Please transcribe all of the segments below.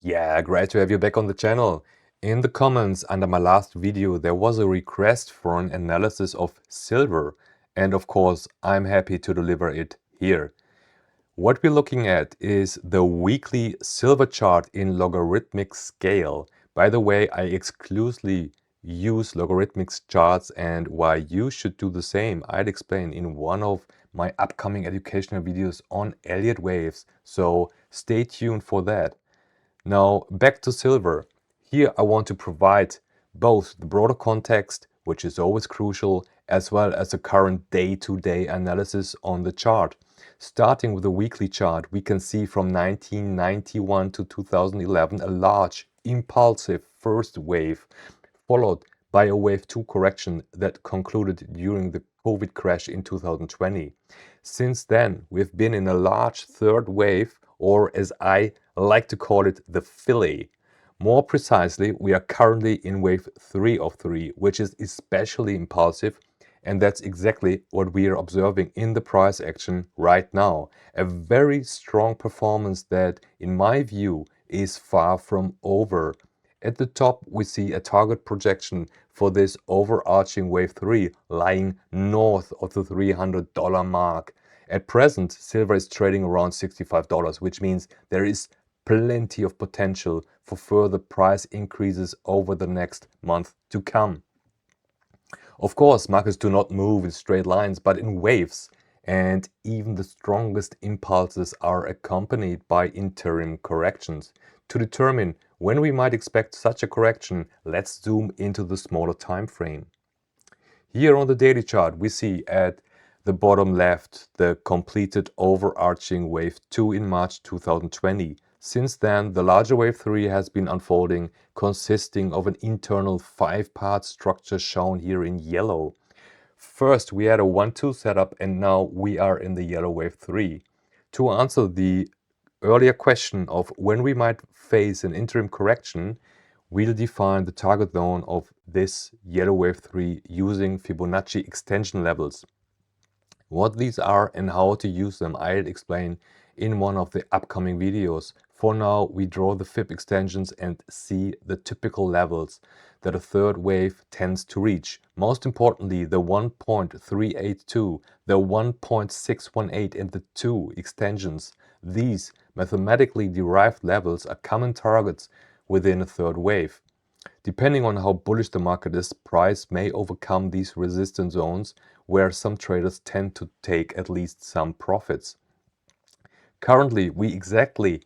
Yeah, great to have you back on the channel. In the comments under my last video, there was a request for an analysis of silver. And of course, I'm happy to deliver it here. What we're looking at is the weekly silver chart in logarithmic scale. By the way, I exclusively use logarithmic charts, and why you should do the same, I'd explain in one of my upcoming educational videos on Elliott-Waves. So stay tuned for that. Now, back to silver. Here I want to provide both the broader context, which is always crucial, as well as a current day-to-day analysis on the chart. Starting with the weekly chart, we can see from 1991 to 2011 a large, impulsive first wave, followed by a wave 2 correction that concluded during the COVID crash in 2020. Since then, we've been in a large third wave, or as I like to call it, the filly. More precisely, we are currently in wave 3 of 3, which is especially impulsive, and that's exactly what we are observing in the price action right now. A very strong performance that, in my view, is far from over. At the top, we see a target projection for this overarching wave 3 lying north of the $300 mark. At present, silver is trading around $65, which means there is plenty of potential for further price increases over the next month to come. Of course, markets do not move in straight lines, but in waves, and even the strongest impulses are accompanied by interim corrections. To determine when we might expect such a correction, let's zoom into the smaller time frame. Here on the daily chart, we see at the bottom left the completed overarching wave 2 in March 2020. Since then, the larger wave 3 has been unfolding, consisting of an internal 5-part structure shown here in yellow. First, we had a 1-2 setup, and now we are in the yellow wave 3. To answer the earlier question of when we might face an interim correction, we'll define the target zone of this yellow wave 3 using Fibonacci extension levels. What these are and how to use them, I'll explain in one of the upcoming videos. For now, we draw the Fib extensions and see the typical levels that a third wave tends to reach. Most importantly, the 1.382, the 1.618 and the 2 extensions. These mathematically derived levels are common targets within a third wave. Depending on how bullish the market is, price may overcome these resistance zones where some traders tend to take at least some profits. Currently, we exactly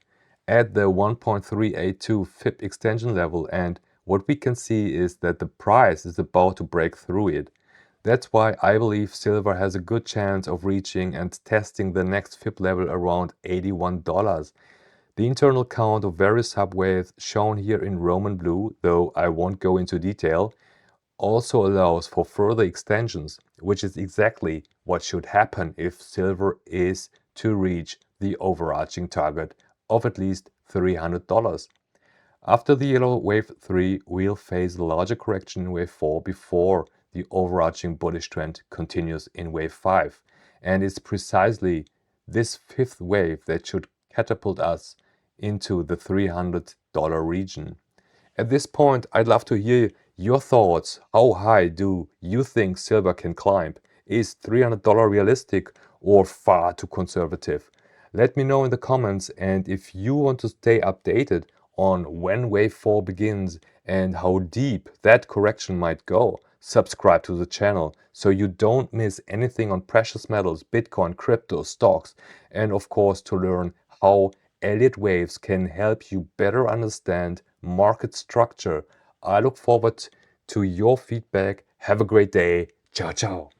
at the 1.382 Fib extension level, and what we can see is that the price is about to break through it. That's why I believe silver has a good chance of reaching and testing the next Fib level around $81. The internal count of various subwaves shown here in Roman blue, though I won't go into detail, also allows for further extensions, which is exactly what should happen if silver is to reach the overarching target of at least $300. After the yellow wave 3, we'll face a larger correction in wave 4 before the overarching bullish trend continues in wave 5. And it's precisely this fifth wave that should catapult us into the $300 region. At this point, I'd love to hear your thoughts. How high do you think silver can climb? Is $300 realistic or far too conservative? Let me know in the comments, and if you want to stay updated on when wave 4 begins and how deep that correction might go, subscribe to the channel so you don't miss anything on precious metals, Bitcoin, crypto, stocks, and of course to learn how Elliott-Waves can help you better understand market structure. I look forward to your feedback. Have a great day. Ciao, ciao.